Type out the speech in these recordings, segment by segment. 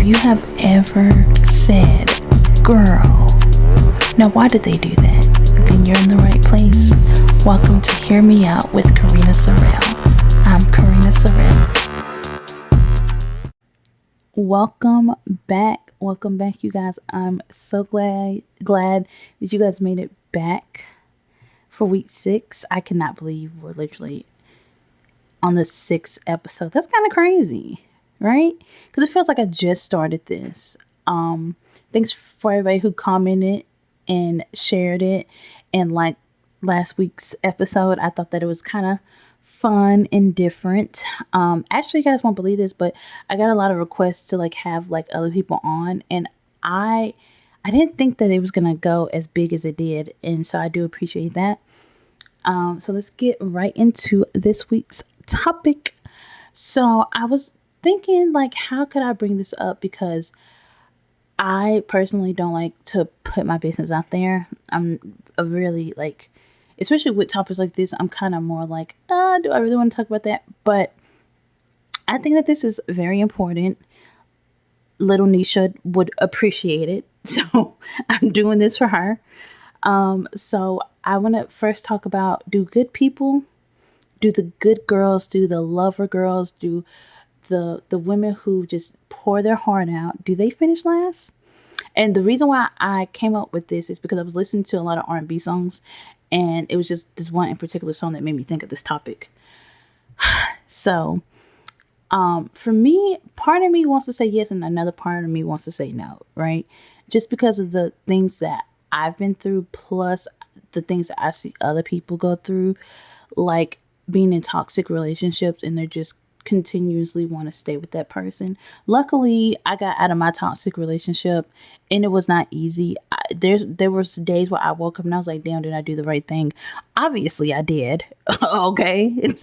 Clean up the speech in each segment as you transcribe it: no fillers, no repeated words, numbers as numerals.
you have ever said, girl, now why did they do that? Then you're in the right place. Welcome to Hear Me Out with Karinna Sorelle. I'm Karinna Sorelle. Welcome back, you guys. I'm so glad that you guys made it back for week 6. I cannot believe we're literally on the 6th episode. That's kind of crazy, right? Because it feels like I just started this. Thanks for everybody who commented and shared it. And like last week's episode, I thought that it was kind of fun and different. Actually, you guys won't believe this, but I got a lot of requests to like have like other people on, and I didn't think that it was gonna go as big as it did, and so I do appreciate that. So let's get right into this week's topic. So I was thinking, like, how could I bring this up? Because I personally don't like to put my business out there. I'm a really, like, especially with topics like this, I'm kind of more like, do I really want to talk about that? But I think that this is very important. Little Nisha would appreciate it. So I'm doing this for her. So I want to first talk about, do good people, do the good girls, do the lover girls, do the women who just pour their heart out, do they finish last? And the reason why I came up with this is because I was listening to a lot of R&B songs, and it was just this one in particular song that made me think of this topic. So, for me, part of me wants to say yes, and another part of me wants to say no, right? Just because of the things that I've been through, plus the things that I see other people go through, like being in toxic relationships, and they're just continuously want to stay with that person. Luckily, I got out of my toxic relationship, and it was not easy. There was days where I woke up and I was like, damn, did I do the right thing? Obviously I did. Okay.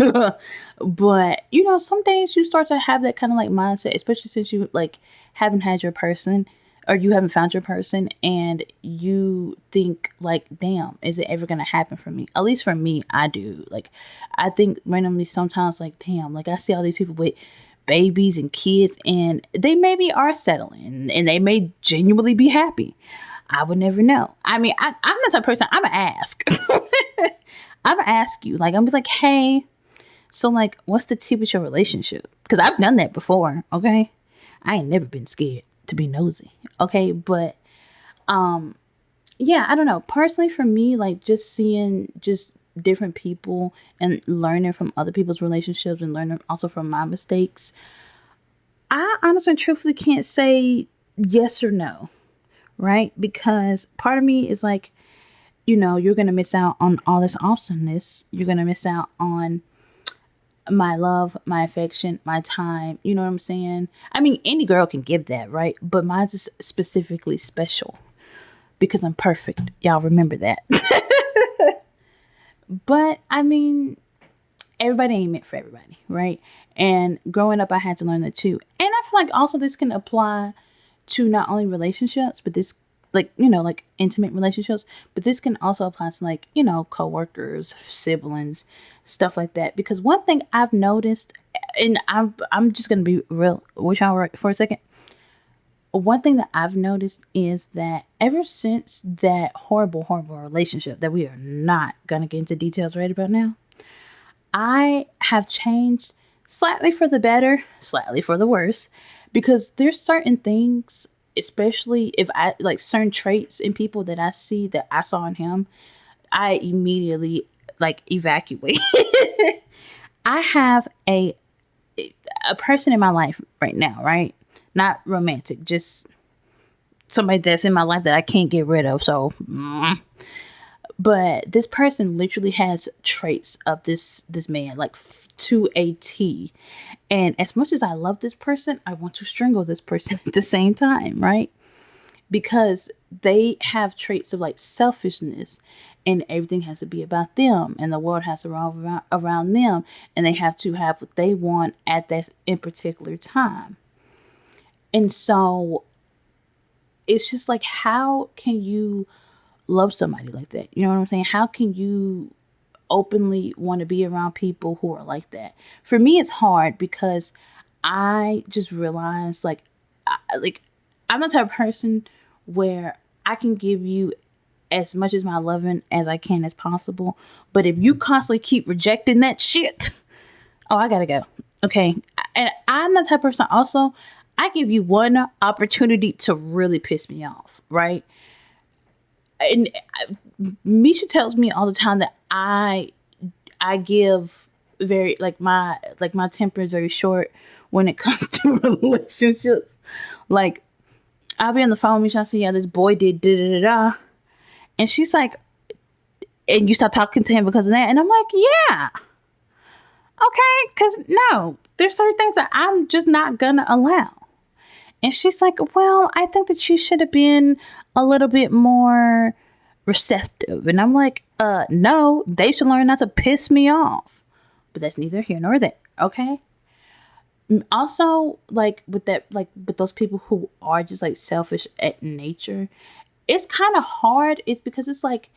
But some days you start to have that kind of like mindset, especially since you like haven't had your person, or you haven't found your person, and you think like, damn, is it ever gonna happen for me? At least for me, I do. Like, I think randomly sometimes, like, damn, like I see all these people with babies and kids, and they maybe are settling, and they may genuinely be happy. I would never know. I mean, I'm the type of person, I'm gonna ask. I'm gonna ask you, like, I'm be like, hey, so like, what's the tea with your relationship? Because I've done that before. Okay, I ain't never been scared to be nosy. Okay, but yeah, I don't know. Personally, for me, like, just seeing just different people and learning from other people's relationships and learning also from my mistakes, I honestly and truthfully can't say yes or no, right? Because part of me is like, you're gonna miss out on all this awesomeness. You're gonna miss out on my love, my affection, my time. You know what I'm saying? I mean, any girl can give that, right? But mine's is specifically special because I'm perfect. Y'all remember that. But I mean, everybody ain't meant for everybody, right? And growing up, I had to learn that too. And I feel like also this can apply to not only relationships, but this, like, like intimate relationships, but this can also apply to, like, coworkers, siblings, stuff like that. Because one thing I've noticed, and I'm just gonna be real with y'all for a second. One thing that I've noticed is that ever since that horrible relationship that we are not gonna get into details right about now, I have changed slightly for the better, slightly for the worse, because there's certain things, especially if I like certain traits in people that I see that I saw in him, I immediately like evacuate. I have a person in my life right now, right? Not romantic, just somebody that's in my life that I can't get rid of. So, but this person literally has traits of this man, like to a T. And as much as I love this person, I want to strangle this person at the same time, right? Because they have traits of like selfishness, and everything has to be about them, and the world has to revolve around them, and they have to have what they want at that in particular time. And so it's just like, how can you love somebody like that? You know what I'm saying? How can you openly want to be around people who are like that? For me, it's hard because I just realized, like, like, I'm the type of person where I can give you as much as my loving as I can as possible. But if you constantly keep rejecting that shit, oh, I gotta go. Okay. And I'm the type of person also, I give you one opportunity to really piss me off, right? And Misha tells me all the time that I give very my temper is very short when it comes to relationships. Like, I'll be on the phone with Misha, I say, yeah, this boy did da da da da. And she's like, and you start talking to him because of that. And I'm like, yeah, okay, because no, there's certain things that I'm just not gonna allow. And she's like, well, I think that you should have been a little bit more receptive. And I'm like, no, they should learn not to piss me off. But that's neither here nor there, okay? Also, like with that, like with those people who are just like selfish at nature, it's kind of hard. It's because it's like,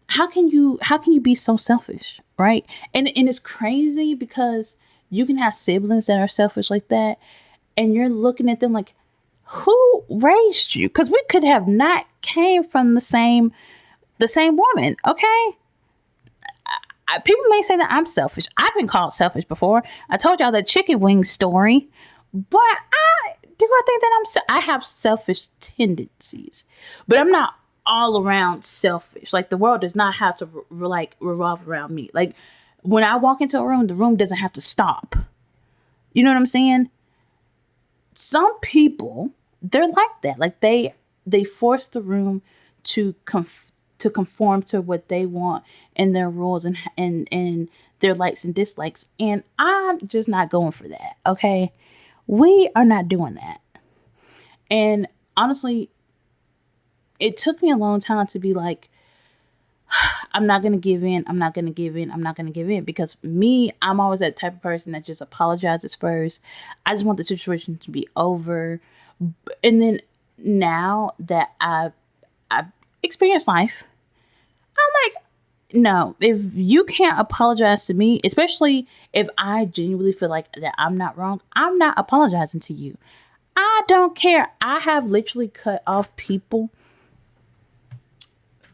how can you be so selfish, right? And it's crazy because you can have siblings that are selfish like that, and you're looking at them like, who raised you? Because we could have not came from the same woman, okay? People may say that I'm selfish. I've been called selfish before. I told y'all that chicken wing story, but I think that I have selfish tendencies, but I'm not all around selfish. Like, the world does not have to revolve around me. Like, when I walk into a room, the room doesn't have to stop. You know what I'm saying? Some people, they're like that. Like, they force the room to conform to what they want and their rules and their likes and dislikes. And I'm just not going for that. Okay. We are not doing that. And honestly, it took me a long time to be like, I'm not going to give in. I'm not going to give in. I'm not going to give in. Because me, I'm always that type of person that just apologizes first. I just want the situation to be over. And then now that I've experienced life, I'm like, no, if you can't apologize to me, especially if I genuinely feel like that I'm not wrong, I'm not apologizing to you. I don't care. I have literally cut off people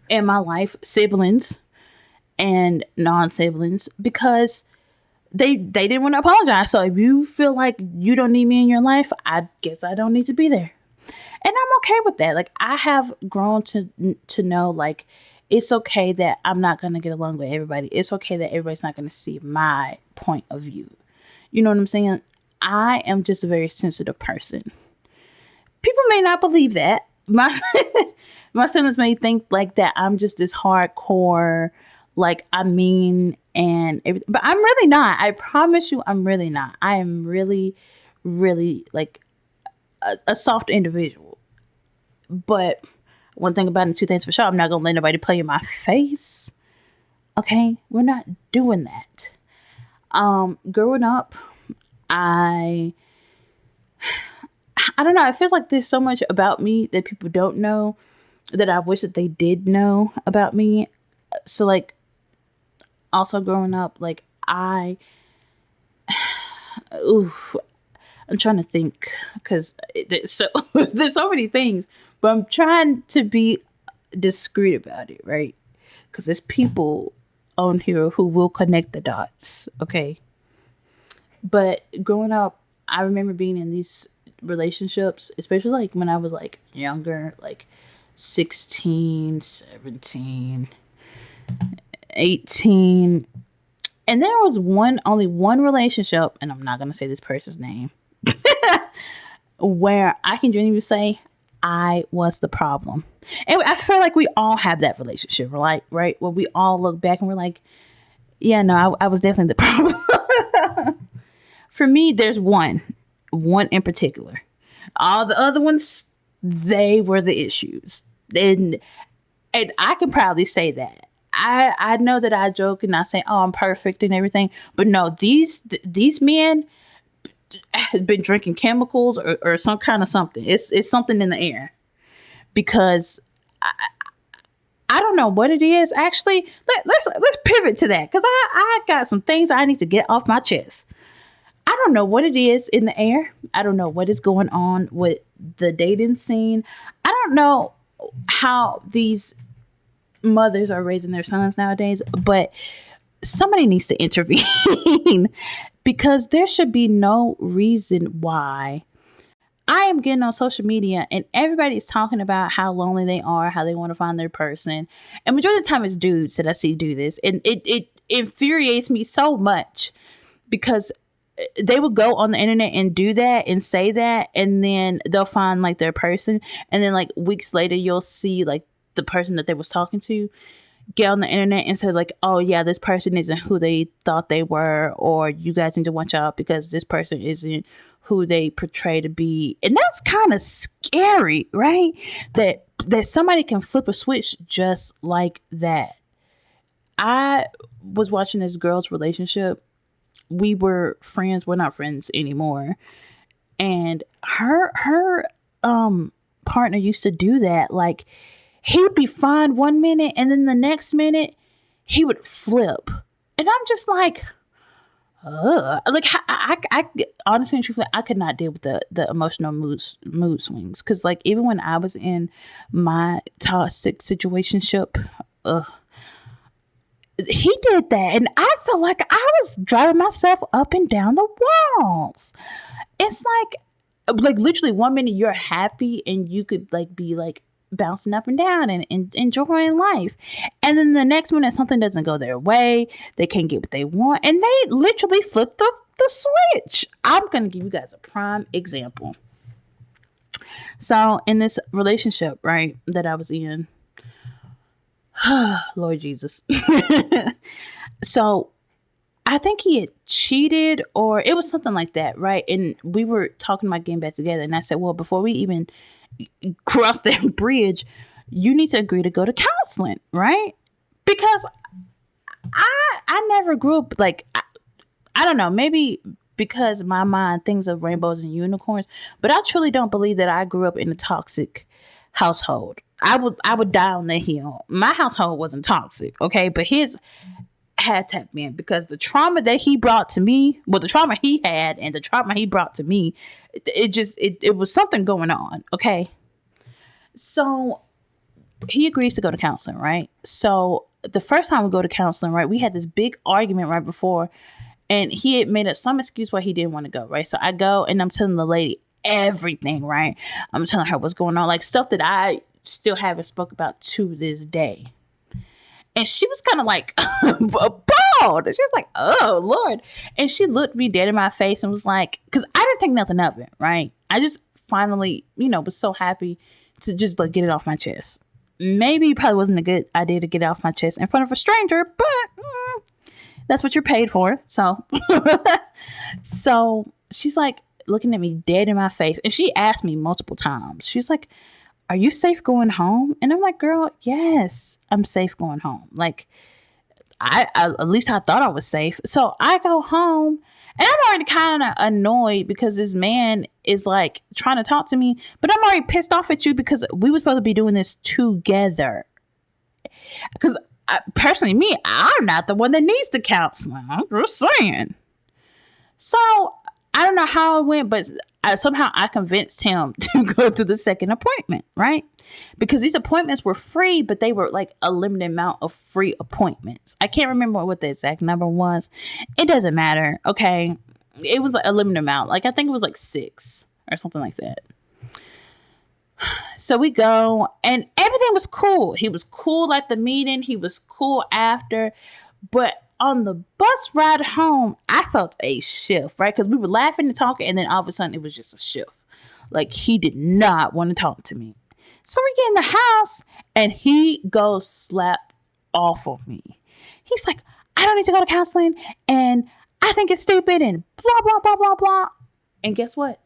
in my life, siblings and non-siblings, because they didn't want to apologize. So if you feel like you don't need me in your life, I guess I don't need to be there. And I'm okay with that. Like, I have grown to know, like, it's okay that I'm not going to get along with everybody. It's okay that everybody's not going to see my point of view. You know what I'm saying? I am just a very sensitive person. People may not believe that. My siblings may think like that I'm just this hardcore, like, I mean, and everything. But I'm really not. I promise you, I'm really not. I am really, really like a soft individual. But one thing about it, two things for sure, I'm not gonna let nobody play in my face. Okay, we're not doing that. Growing up, I don't know. It feels like there's so much about me that people don't know that I wish that they did know about me. So, like, also growing up, like, oof, I'm trying to think because there's so many things, but I'm trying to be discreet about it, right? Because there's people on here who will connect the dots, okay? But growing up, I remember being in these relationships, especially like when I was like younger, like 16, 17, 18. And there was only one relationship, and I'm not going to say this person's name, where I can genuinely say I was the problem. And I feel like we all have that relationship, right? Right? Where we all look back and we're like, yeah, no, I was definitely the problem. For me, there's one in particular. All the other ones, they were the issues. And I can proudly say that. I know that I joke and I say, oh, I'm perfect and everything. But no, these men have been drinking chemicals or some kind of something. It's something in the air. Because I don't know what it is. Actually, let's pivot to that. Because I got some things I need to get off my chest. I don't know what it is in the air. I don't know what is going on with the dating scene. I don't know how these mothers are raising their sons nowadays, but somebody needs to intervene because there should be no reason why I am getting on social media and everybody's talking about how lonely they are, how they want to find their person. And majority of the time it's dudes that I see do this. And it infuriates me so much because they will go on the internet and do that and say that, and then they'll find like their person, and then like weeks later you'll see like the person that they was talking to get on the internet and say like, oh yeah, this person isn't who they thought they were, or you guys need to watch out because this person isn't who they portray to be. And that's kind of scary, right? That somebody can flip a switch just like that. I was watching this girl's relationship. We were friends, we're not friends anymore, and her partner used to do that. Like, he would be fine one minute and then the next minute he would flip, and I'm just like, like I honestly and truthfully, I could not deal with the emotional mood swings, because like even when I was in my toxic situationship, he did that, and I felt like I was driving myself up and down the walls. It's like literally one minute you're happy and you could like be like bouncing up and down and enjoying life, and then the next minute something doesn't go their way, they can't get what they want, and they literally flip the switch. I'm gonna give you guys a prime example. So in this relationship, right, that I was in, Lord Jesus. So I think he had cheated or it was something like that, right? And we were talking about getting back together. And I said, well, before we even cross that bridge, you need to agree to go to counseling, right? Because I never grew up like, I don't know, maybe because my mind thinks of rainbows and unicorns, but I truly don't believe that I grew up in a toxic household. I would die on that hill. My household wasn't toxic, okay, but his had to have been, because the trauma that he brought to me, well, the trauma he had and the trauma he brought to me, it was something going on, okay. So he agrees to go to counseling, right? So the first time we go to counseling, right, we had this big argument right before, and he had made up some excuse why he didn't want to go, right? So I go and I'm telling the lady everything, right? I'm telling her what's going on, like stuff that I still haven't spoke about to this day. And she was kind of like appalled. She was like, oh, Lord. And she looked me dead in my face and was like, because I didn't think nothing of it, right? I just finally, was so happy to just like get it off my chest. Maybe it probably wasn't a good idea to get it off my chest in front of a stranger, but that's what you're paid for. So, so she's like looking at me dead in my face. And she asked me multiple times. She's like, are you safe going home? And I'm like, girl, yes, I'm safe going home. Like, I at least I thought I was safe. So I go home and I'm already kind of annoyed because this man is like trying to talk to me, but I'm already pissed off at you because we were supposed to be doing this together. Because personally, me, I'm not the one that needs the counseling. I'm just saying. So I don't know how it went, but somehow I convinced him to go to the second appointment, right? Because these appointments were free, but they were like a limited amount of free appointments. I can't remember what the exact number was. It doesn't matter, okay? It was like a limited amount. Like I think it was like 6 or something like that. So we go and everything was cool. He was cool at the meeting. He was cool after. But on the bus ride home, I felt a shift, right? Because we were laughing and talking, and then all of a sudden it was just a shift. Like he did not want to talk to me. So we get in the house, and he goes slap off on me. He's like, I don't need to go to counseling, and I think it's stupid, and blah, blah, blah, blah, blah. And guess what?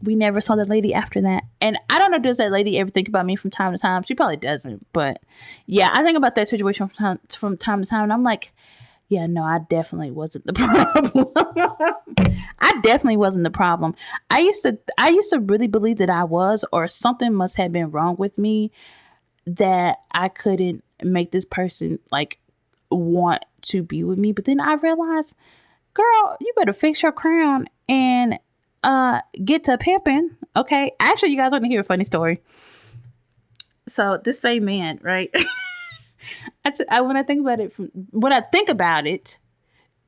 We never saw that lady after that. And I don't know, does that lady ever think about me from time to time? She probably doesn't. But yeah, I think about that situation from time to time, and I'm like, yeah, no, I definitely wasn't the problem. I definitely wasn't the problem. I used to really believe that I was, or something must have been wrong with me that I couldn't make this person like want to be with me. But then I realized, girl, you better fix your crown and get to pimping. Okay, actually, you guys want to hear a funny story? So this same man, right? When I think about it,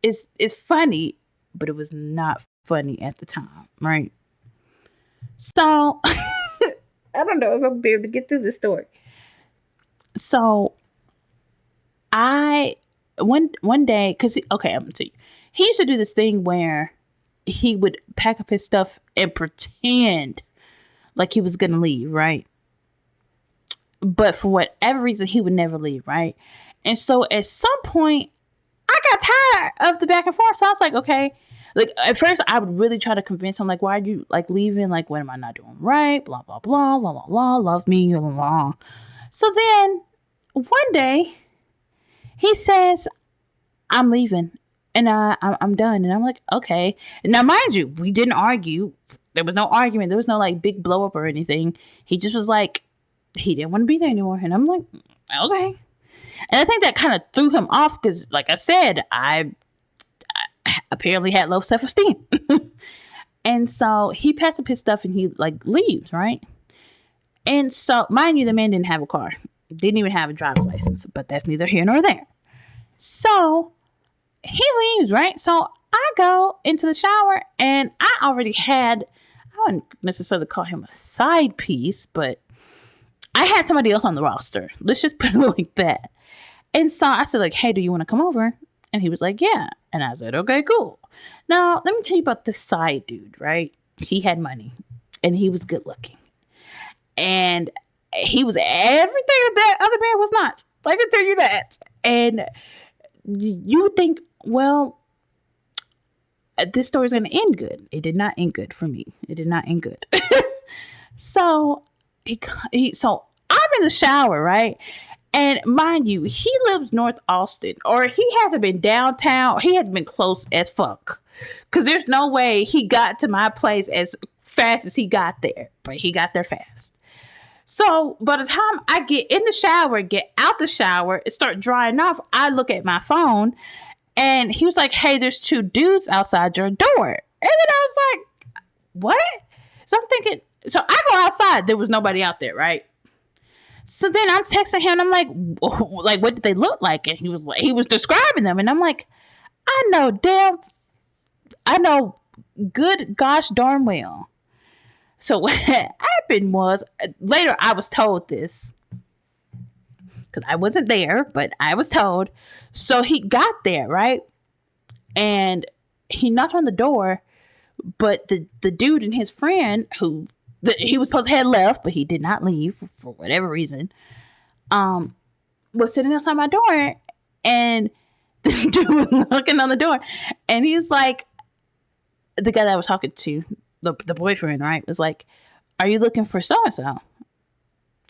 it's funny, but it was not funny at the time, right? So I don't know if I'll be able to get through this story. So I one day, cause okay, I'm gonna tell you, he used to do this thing where he would pack up his stuff and pretend like he was gonna leave, right? But for whatever reason, he would never leave, right? And so at some point, I got tired of the back and forth. So I was like, okay. Like at first, I would really try to convince him, like, why are you like leaving? Like, what am I not doing right? Blah blah blah blah blah blah. Love me, blah blah. So then one day he says, "I'm leaving, and I'm done." And I'm like, okay. Now, mind you, we didn't argue. There was no argument. There was no like big blow up or anything. He just was like, he didn't want to be there anymore. And I'm like, okay. And I think that kind of threw him off because, like I said, I apparently had low self esteem. And so he packs up his stuff and he like leaves, right? And so, mind you, the man didn't have a car, didn't even have a driver's license, but that's neither here nor there. So he leaves, right? So I go into the shower and I already had, I wouldn't necessarily call him a side piece, but I had somebody else on the roster. Let's just put it like that. And so I said, like, hey, do you want to come over? And he was like, yeah. And I said, okay, cool. Now, let me tell you about this side dude, right? He had money and he was good looking. And he was everything that other man was not. I can tell you that. And you would think, well, this story's going to end good. It did not end good for me. It did not end good. So so I'm in the shower, right? And mind you, he lives North Austin, or he hasn't been downtown. He had been close as fuck. Because there's no way he got to my place as fast as he got there. But he got there fast. So by the time I get in the shower, get out the shower, and start drying off, I look at my phone. And he was like, hey, there's two dudes outside your door. And then I was like, what? So I'm thinking, so I go outside. There was nobody out there, right? So then I'm texting him and I'm like, what did they look like? And he was describing them. And I'm like, I know good gosh darn well. So what happened was, later I was told this, because I wasn't there, but I was told. So he got there, right? And he knocked on the door, but the dude and his friend, he was supposed to have left, but he did not leave for whatever reason, was sitting outside my door, and the dude was knocking on the door, and he's like, the guy that I was talking to, the boyfriend, right, was like, are you looking for so-and-so?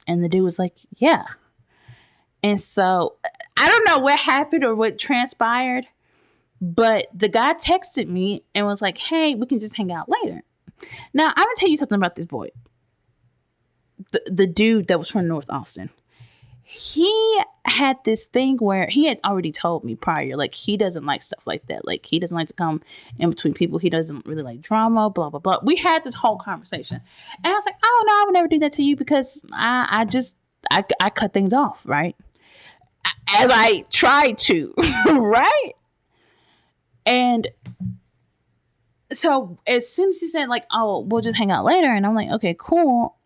And the dude was like, yeah. And so I don't know what happened or what transpired, but the guy texted me and was like, hey, we can just hang out later. Now, I'm going to tell you something about this boy. The dude that was from North Austin. He had this thing where he had already told me prior, like, he doesn't like stuff like that. Like, he doesn't like to come in between people. He doesn't really like drama, blah, blah, blah. We had this whole conversation. And I was like, oh, no, I would never do that to you because I cut things off, right? As I tried to, right? And so as soon as he said, like, oh, we'll just hang out later, and I'm like, okay, cool,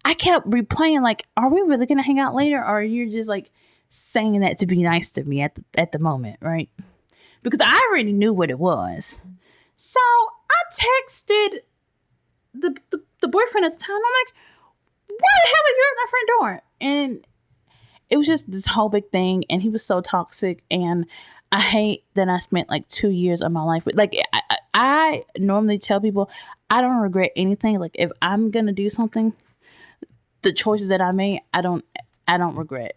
I kept replaying, like, are we really gonna hang out later, or you're just like saying that to be nice to me at the moment, right? Because I already knew what it was. So I texted the boyfriend at the time. I'm like, why the hell are you at my front door? And it was just this whole big thing, and he was so toxic, and I hate that I spent like 2 years of my life with, like, I normally tell people I don't regret anything. Like, if I'm gonna do something, the choices that I made, I don't regret.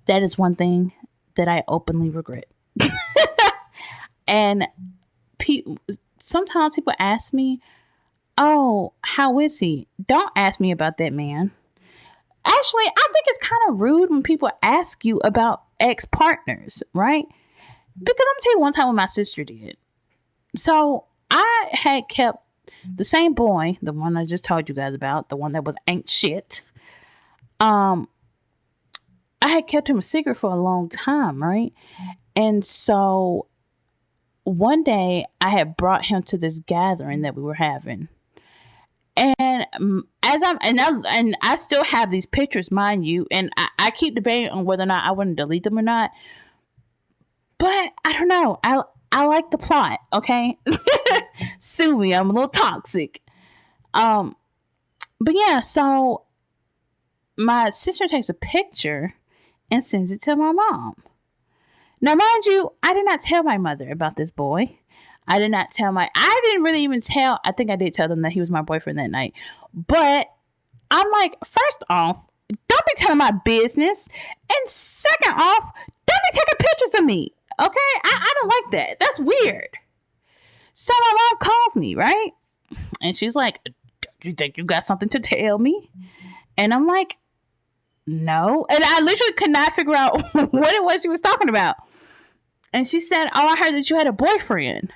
That is one thing that I openly regret. And sometimes people ask me, oh, how is he? Don't ask me about that man. Actually, I think it's kind of rude when people ask you about ex-partners, right? Because I'm going to tell you one time what my sister did. So I had kept the same boy, the one I just told you guys about, the one that was ain't shit. Um, I had kept him a secret for a long time, right? And so one day I had brought him to this gathering that we were having. And as I still have these pictures, mind you, and I keep debating on whether or not I want to delete them or not. But I don't know. I like the plot. Okay, sue me. I'm a little toxic. Um, but yeah. So my sister takes a picture and sends it to my mom. Now, mind you, I did not tell my mother about this boy. I did not tell my. I didn't really even tell. I think I did tell them that he was my boyfriend that night. But I'm like, first off, don't be telling my business, and second off, don't be taking pictures of me. Okay, I don't like that. That's weird. So my mom calls me, right, and she's like, "Do you think you got something to tell me?" And I'm like, "No," and I literally could not figure out what it was she was talking about. And she said, "Oh, I heard that you had a boyfriend."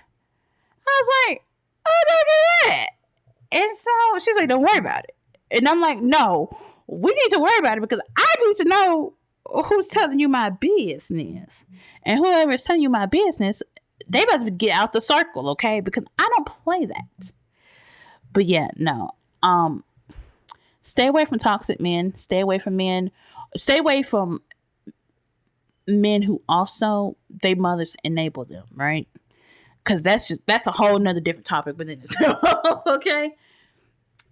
I was like, "Oh, don't do that." And so she's like, "Don't worry about it." And I'm like, "No, we need to worry about it because I need to know who's telling you my business. And whoever's telling you my business, they must get out the circle, okay? Because I don't play that." But yeah, no. Um, Stay away from toxic men. Stay away from men. Stay away from men who also their mothers enable them, right? Because that's a whole nother different topic within itself. Okay.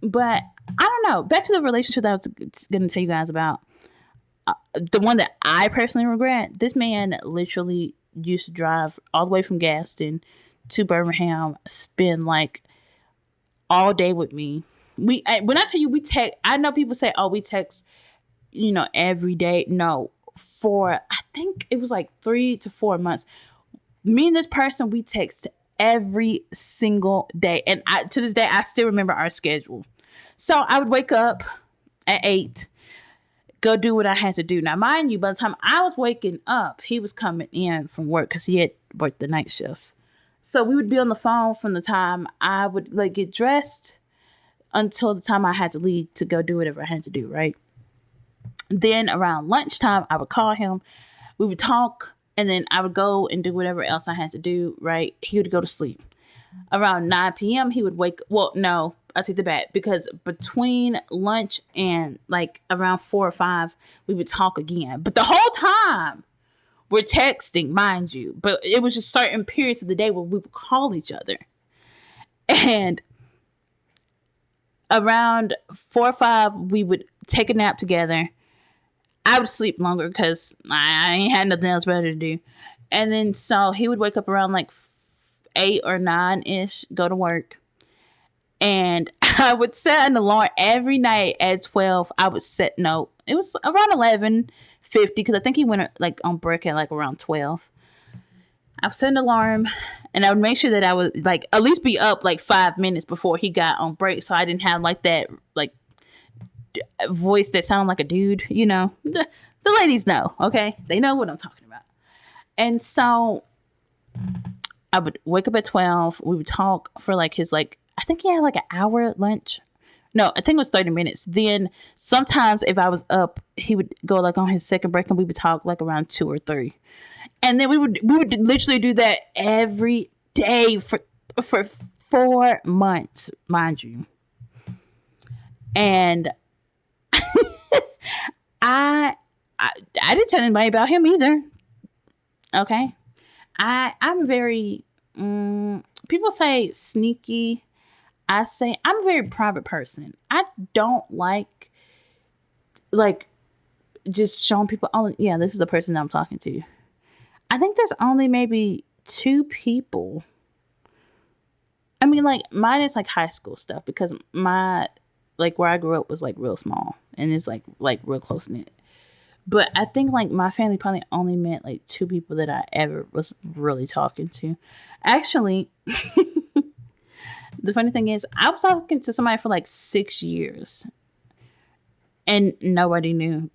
But I don't know. Back to the relationship that I was going to tell you guys about. The one that I personally regret. This man literally used to drive all the way from Gaston to Birmingham, spend like all day with me. When I tell you we text, I know people say, "Oh, we text, every day." No, for I think it was like 3 to 4 months. Me and this person, we text every single day, and to this day I still remember our schedule. So I would wake up at 8, go do what I had to do. Now, mind you, by the time I was waking up, he was coming in from work because he had worked the night shifts. So we would be on the phone from the time I would like get dressed until the time I had to leave to go do whatever I had to do, right? Then around lunchtime, I would call him. We would talk, and then I would go and do whatever else I had to do, right? He would go to sleep. Around 9 p.m., he would wake. Well, no, I take the back because between lunch and like around 4 or 5, we would talk again. But the whole time, we're texting, mind you. But it was just certain periods of the day where we would call each other. And around 4 or 5, we would take a nap together. I would sleep longer because I ain't had nothing else better to do. And then so he would wake up around like 8 or 9 ish, go to work. And I would set an alarm every night at 12. I would set, no, it was around 11:50 because I think he went like on break at like around 12. I would set an alarm and I would make sure that I would like at least be up like 5 minutes before he got on break so I didn't have like that like voice that sounded like a dude, The ladies know, okay? They know what I'm talking about. And so I would wake up at 12. We would talk for like his like I think he had like an hour lunch. No, I think it was 30 minutes. Then sometimes if I was up, he would go like on his second break and we would talk like around 2 or 3. And then we would literally do that every day for 4 months, mind you. And I I didn't tell anybody about him either. Okay. I'm very people say sneaky. I say I'm a very private person. I don't like just showing people, oh yeah, this is the person that I'm talking to. I think there's only maybe 2 people. I mean, like mine is like high school stuff because my like where I grew up was like real small and it's like real close knit. But I think like my family probably only met like 2 people that I ever was really talking to. Actually, the funny thing is, I was talking to somebody for like 6 years, and nobody knew.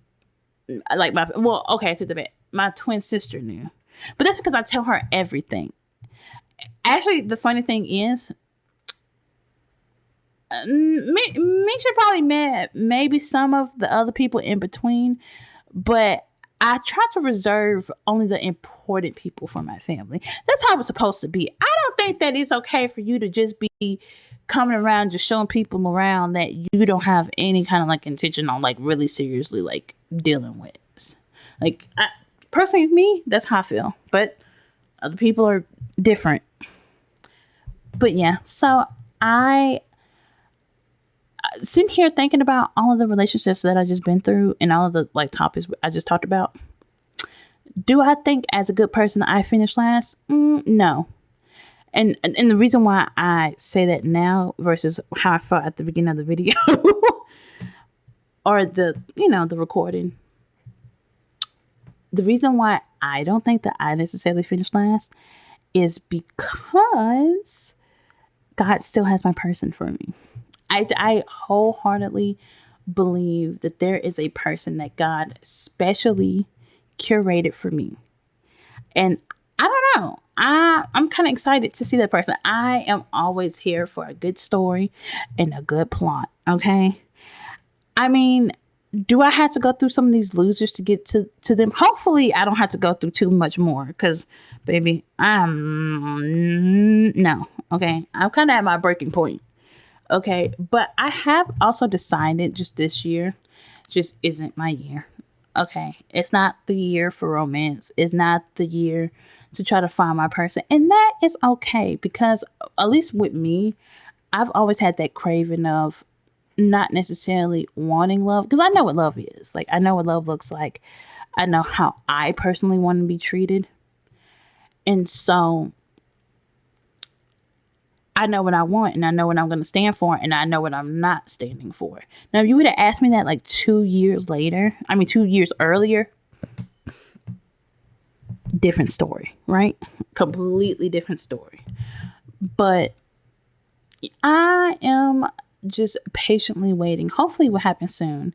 Like okay, I said the bit. My twin sister knew, but that's because I tell her everything. Actually, the funny thing is, me should probably met maybe some of the other people in between, but I try to reserve only the important people for my family. That's how it's supposed to be. I don't think that it's okay for you to just be coming around just showing people around that you don't have any kind of like intention on like really seriously like dealing with. Like personally, me, that's how I feel. But other people are different. But yeah, so I sitting here thinking about all of the relationships that I just been through and all of the like topics I just talked about. Do I think as a good person I finished last? No. And the reason why I say that now versus how I felt at the beginning of the video or the recording. The reason why I don't think that I necessarily finished last is because God still has my person for me. I wholeheartedly believe that there is a person that God specially curated for me. And I don't know. I'm kind of excited to see that person. I am always here for a good story and a good plot. Okay. I mean, do I have to go through some of these losers to get to them? Hopefully, I don't have to go through too much more because, baby, I'm no. Okay. I'm kind of at my breaking point. Okay. But I have also decided just this year just isn't my year. Okay. It's not the year for romance. It's not the year to try to find my person. And that is okay because, at least with me, I've always had that craving of not necessarily wanting love because I know what love is. Like, I know what love looks like. I know how I personally want to be treated. And so I know what I want and I know what I'm going to stand for and I know what I'm not standing for. Now, if you would have asked me that like 2 years later, 2 years earlier, different story, right? Completely different story. But I am just patiently waiting. Hopefully, it will happen soon.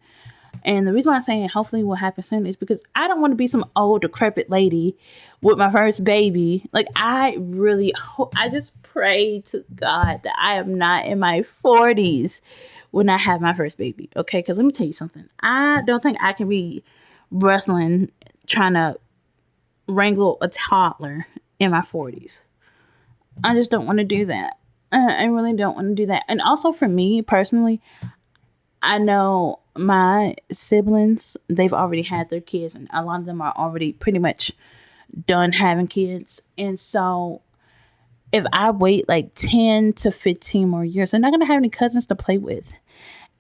And the reason why I'm saying hopefully it will happen soon is because I don't want to be some old decrepit lady with my first baby. Like, I really hope, I just pray to God that I am not in my 40s when I have my first baby. Okay, because let me tell you something. I don't think I can be wrestling trying to wrangle a toddler in my 40s. I just don't want to do that. I really don't want to do that. And also for me personally, I know my siblings, they've already had their kids, and a lot of them are already pretty much done having kids. And so if I wait like 10 to 15 more years, they're not going to have any cousins to play with.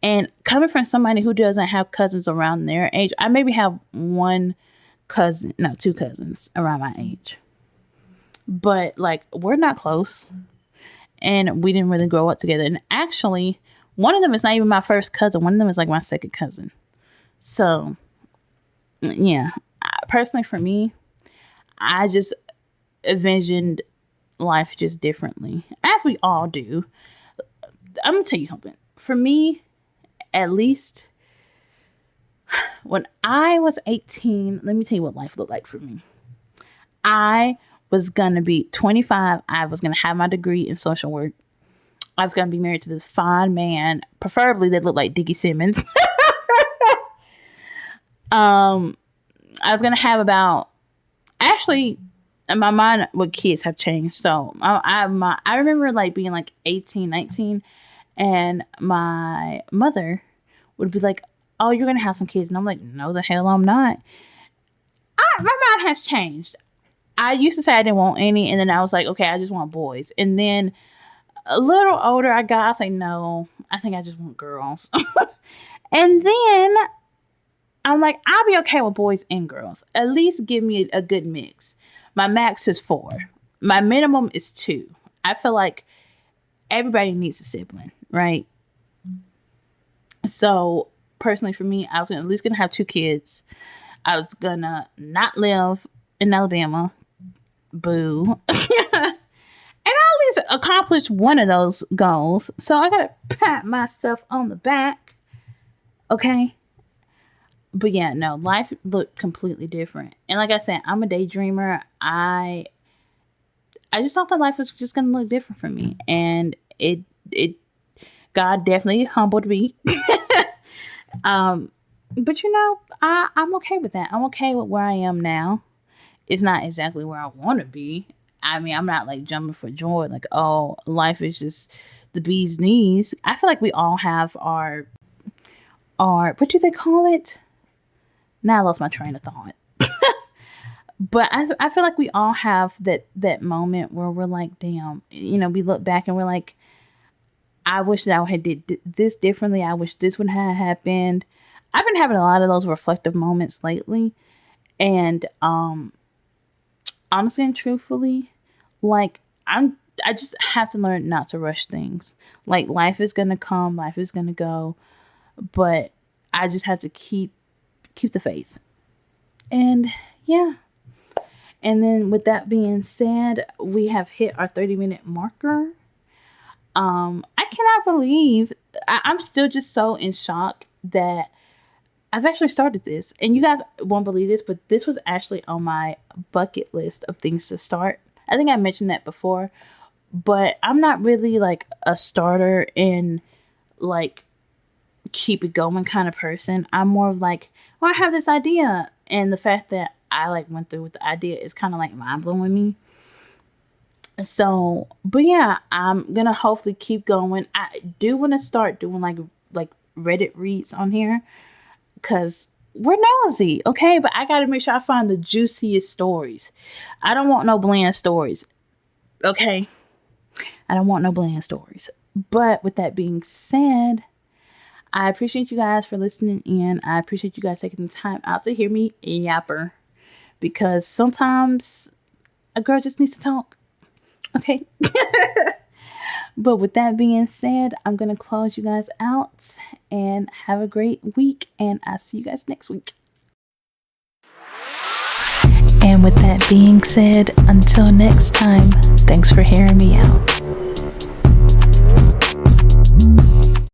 And coming from somebody who doesn't have cousins around their age, I maybe have two cousins around my age. But like, we're not close. And we didn't really grow up together. And actually, one of them is not even my first cousin. One of them is like my second cousin. So, yeah. Personally, for me, I just envisioned life just differently, as we all do. I'm going to tell you something. For me, at least, when I was 18, let me tell you what life looked like for me. I was going to be 25. I was going to have my degree in social work. I was going to be married to this fine man, preferably that looked like Dickie Simmons. I was going to have actually, my mind with kids have changed. So I remember like being like 18, 19, and my mother would be like, oh, you're going to have some kids. And I'm like, no, the hell I'm not. My mind has changed. I used to say I didn't want any, and then I was like, okay, I just want boys. And then a little older I got, I was like, no, I think I just want girls. And then I'm like, I'll be okay with boys and girls. At least give me a good mix. My max is 4. My minimum is 2. I feel like everybody needs a sibling, right? So personally for me, I was at least gonna have 2 kids. I was gonna not live in Alabama. Boo. And I at least accomplished one of those goals. So I gotta pat myself on the back. Okay. But yeah, no, life looked completely different. And like I said, I'm a daydreamer. I I just thought that life was just gonna look different for me, and it God definitely humbled me. um, but I'm okay with that. I'm okay with where I am now. It's not exactly where I want to be. I mean, I'm not like jumping for joy, like, oh, life is just the bee's knees. I feel like we all have our what do they call it? Now I lost my train of thought. But I feel like we all have that moment where we're like, damn, we look back and we're like, I wish that I had did this differently. I wish this would have happened. I've been having a lot of those reflective moments lately, and honestly and truthfully, like I just have to learn not to rush things. Like life is gonna come, life is gonna go, but I just have to keep the faith. And yeah. And then with that being said, we have hit our 30-minute marker. I cannot believe I'm still just so in shock that I've actually started this. And you guys won't believe this, but this was actually on my bucket list of things to start. I think I mentioned that before, but I'm not really like a starter and like keep it going kind of person. I'm more of like, well, I have this idea, and the fact that I like went through with the idea is kind of like mind blowing me. So, but yeah, I'm gonna hopefully keep going. I do want to start doing like Reddit reads on here because we're nosy, okay? But I gotta make sure I find the juiciest stories. I don't want no bland stories, okay? I don't want no bland stories. But with that being said, I appreciate you guys for listening in. I appreciate you guys taking the time out to hear me yapper because sometimes a girl just needs to talk. Okay. But with that being said, I'm going to close you guys out and have a great week. And I'll see you guys next week. And with that being said, until next time, thanks for hearing me out.